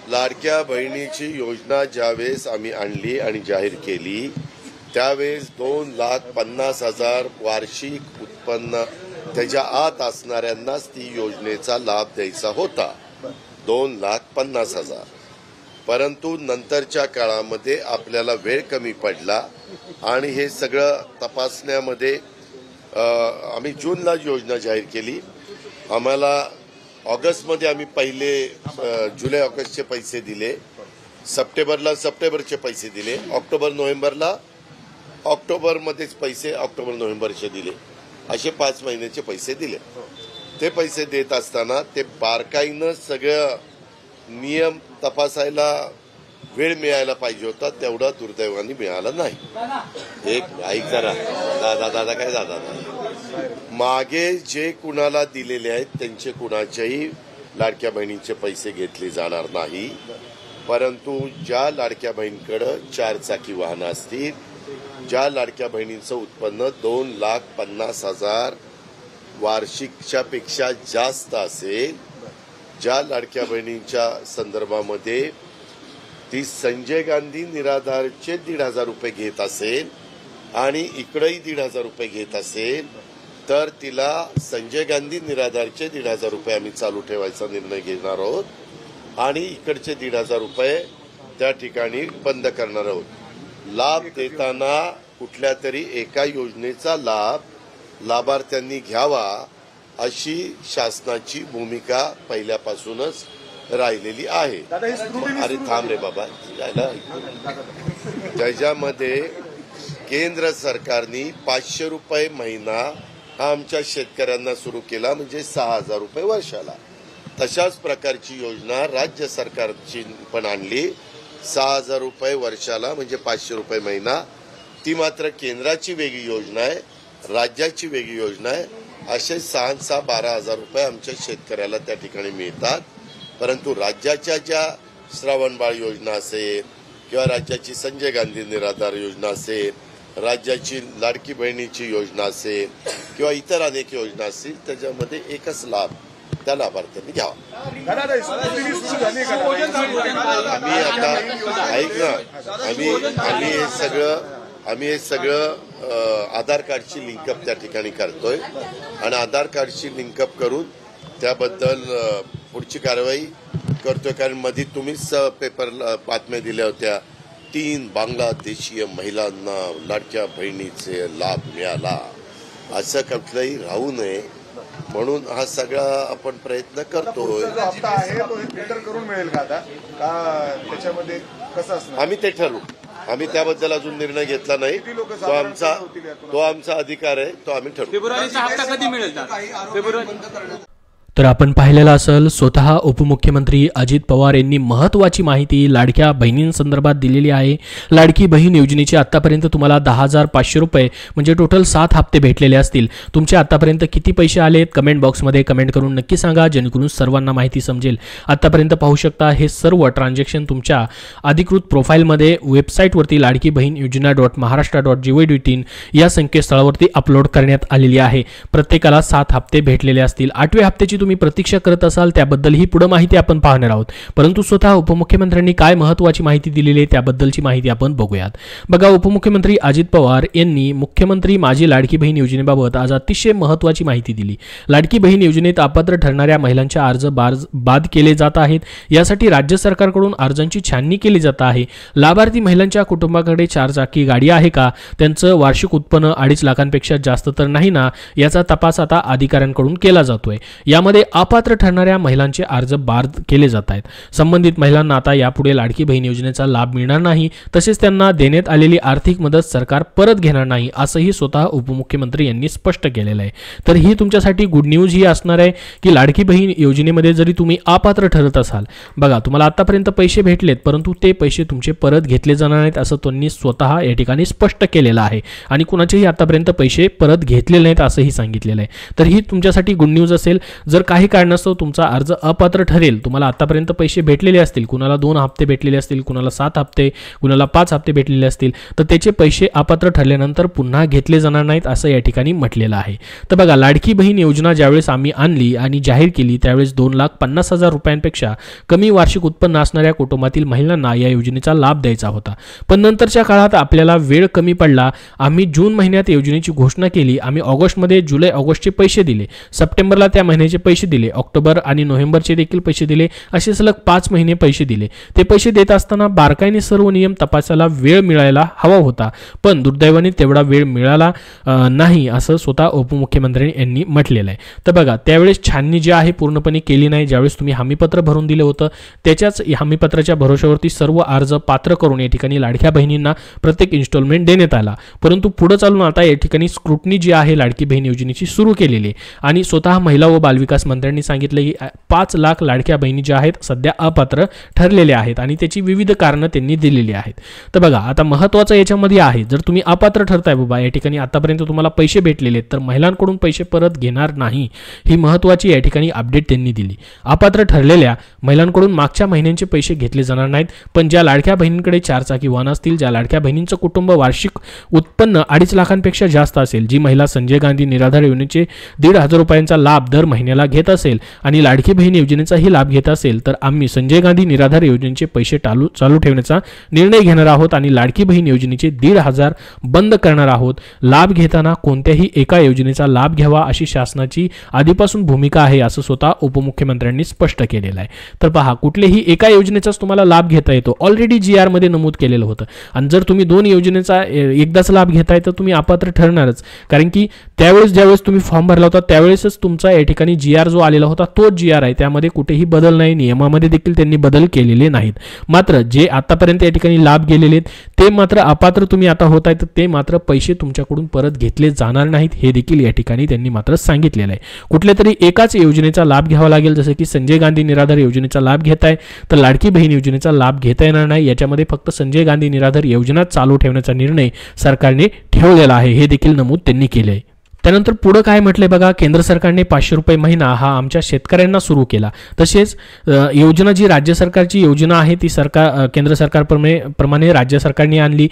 लाडक्या बहिणीची योजना ज्यावेळेस आम्ही आणली आणि जाहीर केली त्यावेळेस 2,50,000 वार्षिक उत्पन्न त्याच्या आत असणाऱ्यांनाच ती योजनेचा लाभ द्यायचा होता, 2,50,000. परंतु नंतरच्या काळामध्ये आपल्याला वेळ कमी पडला आणि हे सगळं तपासण्यामध्ये आम्ही जूनला योजना जाहीर केली. आम्हाला ऑगस्टमध्ये आम्ही पहिले जुलै ऑगस्टचे पैसे दिले, सप्टेंबरला सप्टेंबरचे पैसे दिले, ऑक्टोबर नोव्हेंबरला ऑक्टोबरमध्येच पैसे ऑक्टोबर नोव्हेंबरचे दिले, असे 5 महिन्याचे पैसे दिले. ते पैसे देत असताना ते बारकाईनं सगळं नियम तपासायला वेळ मिळायला पाहिजे होता, तेवढा दुर्दैवाने मिळाला नाही. एक ऐक जरा दादा काय दादा मागे जे कुणाला दिलेले आहेत त्यांचे कुणाच्याही लाडक्या बहिणींचे पैसे घेतले जाणार नाही. परंतु ज्या लाडक्या बहिणींकडे 4 चाकी वाहनं असतील, ज्या लाडक्या बहिणींचं उत्पन्न 2,50,000 वार्षिकच्या पेक्षा जास्त असेल, ज्या लाडक्या बहिणींच्या संदर्भामध्ये ती संजय गांधी निराधारचे 1,500 रुपये घेत असेल आणि इकडेही 1,500 रुपये घेत असेल, तर तिला संजय गांधी निराधारचे 1,500 रुपये आम्ही चालू ठेवायचा निर्णय घेणार आहोत आणि इकडचे 1,500 रुपये त्या ठिकाणी बंद करणार आहोत. लाभ देताना कुठल्या तरी एका योजनेचा लाभ लाभार्थ्यांनी घ्यावा अशी शासनाची भूमिका पहिल्यापासूनच राहिलेली आहे. अरे थांब रे बाबा, त्याच्यामध्ये केंद्र सरकारने 500 रुपये महिना हा आमच्या शेतकऱ्यांना सुरू केला, म्हणजे 6,000 रुपये वर्षाला. तशाच प्रकारची योजना राज्य सरकारची पण आणली, 6,000 रुपये वर्षाला म्हणजे 500 रुपये महिना. ती मात्र केंद्राची वेगळी योजना आहे, राज्याची वेगळी योजना आहे. असे 6,6 12,000 रुपये आमच्या शेतकऱ्याला त्या ठिकाणी मिळतात. परंतु राज्याच्या ज्या श्रावणबाळ योजना असेल किंवा राज्याची संजय गांधी निराधार योजना असेल, राज्याची लाडकी बहिणीची योजना असेल किंवा इतर अनेक योजना असतील, त्याच्यामध्ये एकच लाभ त्या लाभार्थ्यांनी घ्यावा. आम्ही आता ऐक ना, आम्ही हे सगळं आधार कार्डची लिंकअप त्या ठिकाणी करतोय आणि आधार कार्डची लिंकअप करून त्याबद्दल पुढची कारवाई करतोय. कारण मध्ये तुम्हीच पेपरला बातम्या दिल्या होत्या, 3 बांगलादेशीय महिलांना लाडक्या बहिणीचे लाभ मिळाला, असं कुठलंही राहू नये म्हणून हा सगळा आपण प्रयत्न करतोय. आम्ही ते ठरवू, आम्ही त्याबद्दल अजून निर्णय घेतला नाही. तो आमचा अधिकार आहे, तो आम्ही ठरवू. फेब्रुवारीचा हप्ता कधी मिळेल? फेब्रुवारी. तर आपण पाहिलेलं असेल, स्वतः उपमुख्यमंत्री अजित पवार यांनी महत्त्वाची माहिती लाडक्या बहिणींसंदर्भात दिलेली आहे. लाडकी बहीण योजनेचे आत्तापर्यंत तुम्हाला 10,500 रुपये म्हणजे टोटल 7 हप्ते भेटलेले असतील. तुमचे आत्तापर्यंत किती पैसे आलेत कमेंट बॉक्समध्ये कमेंट करून नक्की सांगा, जेणेकरून सर्वांना माहिती समजेल. आत्तापर्यंत पाहू शकता हे सर्व ट्रान्झॅक्शन तुमच्या अधिकृत प्रोफाईलमध्ये वेबसाईटवरती लाडकी बहीण योजना .महाराष्ट्र.gov.in या संकेतस्थळावरती अपलोड करण्यात आलेली आहे. प्रत्येकाला 7 हप्ते भेटलेले असतील. 8व्या हप्त्याची तुम्ही प्रतीक्षा करत असाल त्याबद्दल ही पुढे माहिती आपण पाहणार आहोत. परंतु स्वतः उपमुख्यमंत्र्यांनी काय महत्त्वाची माहिती दिलेली आहे त्याबद्दलची माहिती आपण बघूयात. बघा, उपमुख्यमंत्री अजित पवार यांनी मुख्यमंत्री माझी लाडकी बहीण योजनेबाबत आज अतिशय महत्त्वाची माहिती दिली. लाडकी बहीण योजनेत अपात्र ठरणाऱ्या महिलांचे अर्ज बाद केले जात आहेत. यासाठी राज्य सरकारकडून अर्जांची छाननी केली जात आहे. लाभार्थी महिलांच्या कुटुंबाकडे 4 चाकी गाडी आहे का, त्यांचं वार्षिक उत्पन्न 2.5 लाखांपेक्षा जास्त तर नाही ना, याचा तपास आता अधिकाऱ्यांकडून केला जातोय. यामध्ये अपात्र ठरणाऱ्या महिलांचे अर्ज बाद केले जात आहेत. संबंधित महिलांना आता यापुढे लाडकी बहीण योजनेचा लाभ मिळणार नाही, तसेच त्यांना देण्यात आलेली आर्थिक मदत सरकार परत घेणार नाही, असंही स्वतः उपमुख्यमंत्री यांनी स्पष्ट केलेलं आहे. तर ही तुमच्यासाठी गुड न्यूज ही असणार आहे की लाडकी बहीण योजनेमध्ये जरी तुम्ही अपात्र ठरत असाल, बघा तुम्हाला आतापर्यंत पैसे भेटलेत परंतु ते पैसे तुमचे परत घेतले जाणार नाहीत, असं त्यांनी स्वतः या ठिकाणी स्पष्ट केलेलं आहे. आणि कुणाचेही आतापर्यंत पैसे परत घेतलेले नाहीत असंही सांगितलेलं आहे. तर ही तुमच्यासाठी गुड न्यूज असेल. जर काही कारणास्तव तुमचा अर्ज अपात्र ठरेल, तुम्हाला आतापर्यंत पैसे भेटलेले असतील, कुणाला 2 हप्ते भेटलेले असतील, कुणाला 7 हप्ते, कुणाला 5 हप्ते भेटलेले असतील, तर त्याचे पैसे अपात्र ठरल्यानंतर पुन्हा घेतले जाणार नाहीत असं या ठिकाणी म्हटलेलं आहे. तर बघा, लाडकी बहीण योजना ज्यावेळेस आम्ही आणली आणि जाहीर केली त्यावेळेस 2,50,000 रुपयांपेक्षा कमी वार्षिक उत्पन्न असणाऱ्या कुटुंबातील महिलांना या योजनेचा लाभ द्यायचा होता. पण नंतरच्या काळात आपल्याला वेळ कमी पडला. आम्ही जून महिन्यात योजनेची घोषणा केली. आम्ही ऑगस्टमध्ये जुलै ऑगस्टचे पैसे दिले, सप्टेंबरला त्या महिन्याचे पैसे दिले, ऑक्टोबर आणि नोव्हेंबरचे देखील पैसे दिले, असे सलग 5 महिने पैसे दिले. ते पैसे देत असताना बारकाईने सर्व नियम तपासायला वेळ मिळायला हवा होता, पण दुर्दैवाने तेवढा वेळ मिळाला नाही असं स्वतः उपमुख्यमंत्र्यांनी यांनी म्हटलेलं आहे. तर बघा, त्यावेळेस छाननी जी आहे पूर्णपणे केली नाही. ज्यावेळेस तुम्ही हमीपत्र भरून दिलं होतं त्याच्याच हमीपत्राच्या भरोश्यावरती सर्व अर्ज पात्र करून या ठिकाणी लाडक्या बहिणींना प्रत्येक इन्स्टॉलमेंट देण्यात आला. परंतु पुढे चालून आता या ठिकाणी स्क्रुटनी जी आहे लाडकी बहीण योजनेची सुरू केलेली आहे आणि स्वतः महिला व बालविकास मंत्र्यांनी सांगितलं की 5 लाख लाडक्या बहिणी ज्या आहेत सध्या अपात्र ठरलेल्या आहेत आणि त्याची विविध कारणं त्यांनी दिलेली आहेत. तर बघा, आता महत्त्वाचं याच्यामध्ये आहे, जर तुम्ही अपात्र ठरताय बाबा, या ठिकाणी आतापर्यंत तुम्हाला पैसे भेटलेले आहेत, तर महिलांकडून पैसे परत घेणार नाही, ही महत्त्वाची या ठिकाणी अपडेट त्यांनी दिली. अपात्र ठरलेल्या महिलांकडून मागच्या महिन्यांचे पैसे घेतले जाणार नाहीत, पण ज्या लाडक्या बहिणींकडे 4 चाकी वाहन असतील, ज्या लाडक्या बहिणींचं कुटुंब वार्षिक उत्पन्न 2.5 लाखांपेक्षा जास्त असेल, जी महिला संजय गांधी निराधार योजनेचे 1,500 रुपयांचा लाभ दर महिन्याला घेत असेल आणि लाडकी बहीण योजनेचाही लाभ घेत असेल, तर आम्ही संजय गांधी निराधार योजनेचे पैसे चालू ठेवण्याचा निर्णय घेणार आहोत आणि लाडकी बहीण योजनेचे 1,500 बंद करणार आहोत. लाभ घेताना कोणत्याही एका योजनेचा लाभ घ्यावा अशी शासनाची आधीपासून भूमिका आहे, असं स्वतः उपमुख्यमंत्र्यांनी स्पष्ट केलेलं आहे. तर पहा, कुठल्याही एका योजनेचाच तुम्हाला लाभ घेता येतो, ऑलरेडी GR मध्ये नमूद केलेलं होतं. आणि जर तुम्ही 2 योजनेचा एकदाच लाभ घेताय तर तुम्ही अपात्र ठरणारच, कारण की ज्यावेळेस तुम्ही फॉर्म भरला होता त्यावेळेसच तुमचा या ठिकाणी GR जो आलेला होता तोच GR आहे, त्यामध्ये कुठेही बदल नाही, नियमामध्ये देखील त्यांनी बदल केलेले नाहीत. मात्र जे आतापर्यंत या ठिकाणी लाभ गेलेले आहेत ते मात्र अपात्र तुम्ही आता होत आहे, तर ते मात्र पैसे तुमच्याकडून परत घेतले जाणार नाहीत, हे देखील या ठिकाणी त्यांनी मात्र सांगितलेलं आहे. कुठल्या तरी एकाच योजनेचा लाभ घ्यावा लागेल, जसं की संजय गांधी निराधार योजनेचा लाभ घेताय तर लाडकी बहीण योजनेचा लाभ घेता येणार नाही. याच्यामध्ये फक्त संजय गांधी निराधार योजना चालू ठेवण्याचा निर्णय सरकारने ठेवलेला आहे, हे देखील नमूद त्यांनी केले आहे. त्यानंतर पुढे काय म्हटलंय बघा, केंद्र सरकारने 500 रुपये महिना हा आमच्या शेतकऱ्यांना सुरू केला. तसेच योजना जी राज्य सरकारची योजना आहे ती केंद्र सरकारप्रमाणे राज्य सरकारने आणली.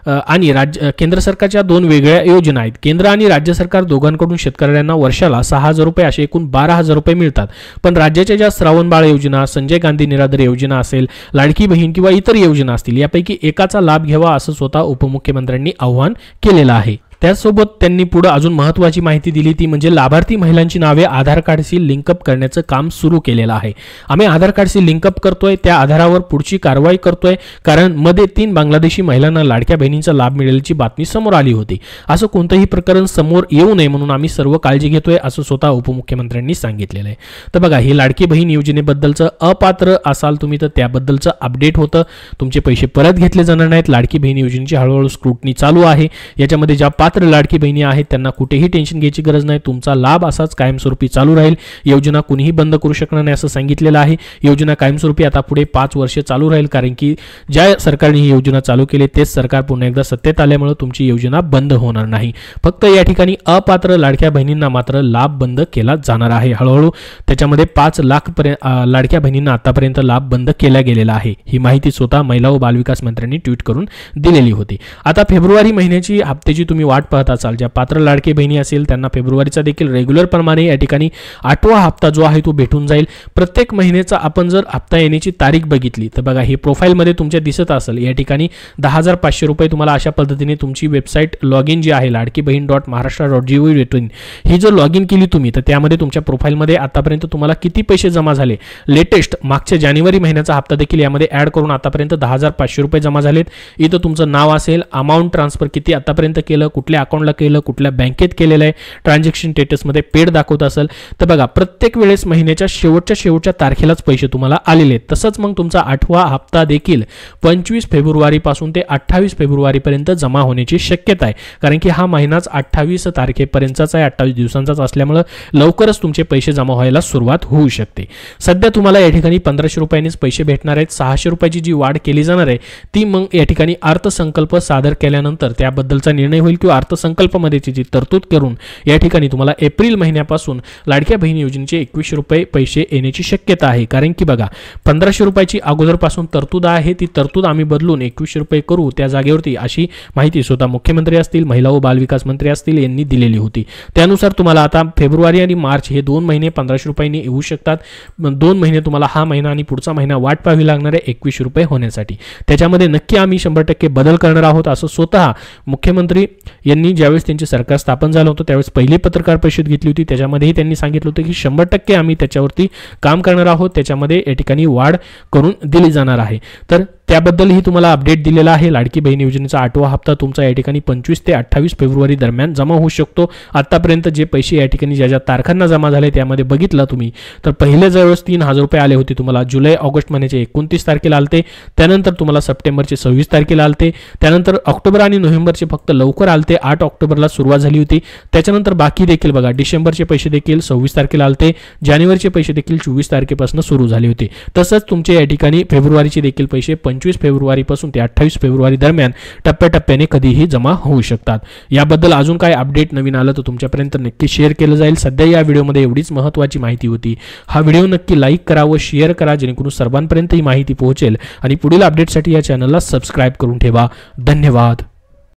आणि केंद्र सरकारच्या 2 वेगळ्या योजना आहेत. केंद्र आणि राज्य सरकार दोघांकडून शेतकऱ्यांना वर्षाला 6,000 रुपये असे एकूण 12,000 रुपये मिळतात. पण राज्याच्या ज्या श्रावणबाळ योजना, संजय गांधी निराधार योजना असेल, लाडकी बहीण किंवा इतर योजना असतील, यापैकी एकाचा लाभ घ्यावा असं स्वतः उपमुख्यमंत्र्यांनी आवाहन केलेलं आहे. त्याचसोबत त्यांनी पुढे अजून महत्त्वाची माहिती दिली, ती म्हणजे लाभार्थी महिलांची नावे आधार कार्डशी लिंकअप करण्याचं काम सुरू केलेलं आहे. आम्ही आधार कार्डशी लिंकअप करतोय, त्या आधारावर पुढची कारवाई करतोय, कारण मध्ये 3 बांगलादेशी महिलांना लाडक्या बहिणींचा लाभ मिळाल्याची बातमी समोर आली होती. असं कोणतंही प्रकरण समोर येऊ नये म्हणून आम्ही सर्व काळजी घेतोय, असं स्वतः उपमुख्यमंत्र्यांनी सांगितलेलं आहे. तर बघा, ही लाडकी बहीण योजनेबद्दलचं अपात्र असाल तुम्ही तर त्याबद्दलचं अपडेट होतं. तुमचे पैसे परत घेतले जाणार नाहीत. लाडकी बहीण योजनेची हळूहळू स्क्रुटनी चालू आहे. याच्यामध्ये ज्या पात्र लाडकी बहिणी आहेत त्यांना कुठेही टेन्शन घ्यायची गरज नाही. तुमचा लाभ असाच कायमस्वरूपी चालू राहील. योजना कुणीही बंद करू शकणार नाही असं सांगितलेलं आहे. योजना कायमस्वरूपी आता पुढे 5 वर्ष चालू राहील, कारण की ज्या सरकारने ही योजना चालू केली तेच सरकार पुन्हा एकदा सत्तेत आल्यामुळे तुमची योजना बंद होणार नाही. फक्त या ठिकाणी अपात्र लाडक्या बहिणींना मात्र लाभ बंद केला जाणार आहे. हळूहळू त्याच्यामध्ये 5 लाख लाडक्या बहिणींना आतापर्यंत लाभ बंद केला गेलेला आहे. ही माहिती स्वतः महिला व बालविकास मंत्र्यांनी ट्विट करून दिलेली होती. आता फेब्रुवारी महिन्याची हप्त्याची तुम्ही वाट पाहत असाल. ज्या पात्र लाडकी बहिणी असेल त्यांना फेब्रुवारीचा देखील रेग्युलर प्रमाणे या ठिकाणी 8वा हप्ता जो आहे तो भेटून जाईल. प्रत्येक महिन्याचा आपण जर हप्ता येण्याची तारीख बघितली तर बघा, हे प्रोफाईलमध्ये तुमच्या दिसत असेल. या ठिकाणी 10,500 रुपये तुम्हाला अशा पद्धतीने तुमची वेबसाईट लॉग इन जी आहे ladkibhin.maharashtra.gov.in ही जर लॉग इन केली तुम्ही तर त्यामध्ये तुमच्या प्रोफाईलमध्ये आतापर्यंत तुम्हाला किती पैसे जमा झाले, लेटेस्ट मागच्या जानेवारी महिन्याचा हप्ता देखील यामध्ये ऍड करून आतापर्यंत 10,500 रुपये जमा झालेत. इथं तुमचं नाव असेल, अमाऊंट ट्रान्सफर किती आतापर्यंत केलं, कुठल्या अकाउंटला केलं, कुठल्या बँकेत केलेलं आहे, ट्रान्झॅक्शन स्टेटसमध्ये पेड दाखवत असेल तर बघा, प्रत्येक वेळेस महिन्याच्या शेवटच्या तारखेलाच पैसे तुम्हाला आलेले आहेत. तसंच मग तुमचा 8वा हप्ता देखील 25 फेब्रुवारी पासून ते 28 फेब्रुवारी पर्यंत जमा होण्याची शक्यता आहे, कारण की हा महिनाच 28 तारखेपर्यंतचा आहे, 28 दिवसांचाच असल्यामुळे लवकरच तुमचे पैसे जमा व्हायला सुरुवात होऊ शकते. सध्या तुम्हाला या ठिकाणी 1,500 रुपयांनीच पैसे भेटणार आहेत. 600 रुपयाची जी वाढ केली जाणार आहे ती मग या ठिकाणी अर्थसंकल्प सादर केल्यानंतर त्याबद्दलचा निर्णय होईल किंवा अर्थसंकल्पामध्ये जी तरतूद करून या ठिकाणी तुम्हाला एप्रिल महिन्यापासून लाडक्या बहिणी योजनेचे 2100 रुपये पैसे येण्याची शक्यता आहे. कारण की बघा 1500 रुपयाची अगोदरपासून तरतूद आहे, ती तरतूद आम्ही बदलून 2100 रुपये करू त्या जागेवरती, अशी माहिती स्वतः मुख्यमंत्री असतील, महिला व बालविकास मंत्री असतील यांनी दिलेली होती. त्यानुसार तुम्हाला आता फेब्रुवारी आणि मार्च हे 2 महिने 1500 रुपयांनी येऊ शकतात. 2 महिने तुम्हाला हा महिना आणि पुढचा महिना वाट पाहावी लागणार आहे 2100 रुपये होण्यासाठी. त्याच्यामध्ये नक्की आम्ही 100% बदल करणार आहोत असं स्वतः मुख्यमंत्री यांनी ज्यावेळेस त्यांचे सरकार स्थापन झालं होतं त्यावेळेस पहिली पत्रकार परिषद घेतली होती, त्याच्यामध्येही त्यांनी सांगितलं होतं की 100% आम्ही त्याच्यावरती काम करणार आहोत, त्याच्यामध्ये या ठिकाणी वाढ करून दिली जाणार आहे. तर त्याबद्दलही तुम्हाला अपडेट दिलेला आहे. लाडकी बहीण योजनेचा 8वा हप्ता तुमचा या ठिकाणी 25 ते 28 फेब्रुवारी दरम्यान जमा होऊ शकतो. आतापर्यंत जे पैसे या ठिकाणी ज्या तारखांना जमा झाले त्यामध्ये बघितलं तुम्ही तर पहिले जवळच 3000 रुपये आले होते तुम्हाला जुलै ऑगस्ट महिन्याचे 29 तारखेला आलते, त्यानंतर तुम्हाला सप्टेंबरचे 26 तारखेला आलते, त्यानंतर ऑक्टोबर आणि नोव्हेंबरचे फक्त लवकर आलते, 8 ऑक्टोबरला सुरुवात झाली होती. त्याच्यानंतर बाकी देखील बघा डिसेंबरचे पैसे देखील 26 तारखेला आलते, जानेवारीचे पैसे देखील 24 तारखेपासून सुरू झाले होते. तसंच तुमचे या ठिकाणी फेब्रुवारीचे देखील पैसे 25 फेब्रुवारीपासून ते 28 फेब्रुवारी दरम्यान टप्प्याटप्प्याने कधीही जमा होऊ शकतात. याबद्दल अजून काय अपडेट नवीन आलं तर तुमच्यापर्यंत नक्की शेअर केलं जाईल. सध्या या व्हिडिओमध्ये एवढीच महत्त्वाची माहिती होती. हा व्हिडिओ नक्की लाईक करा व शेअर करा जेणेकरून सर्वांपर्यंत ही माहिती पोहोचेल आणि पुढील अपडेटसाठी या चॅनलला सबस्क्राईब करून ठेवा. धन्यवाद.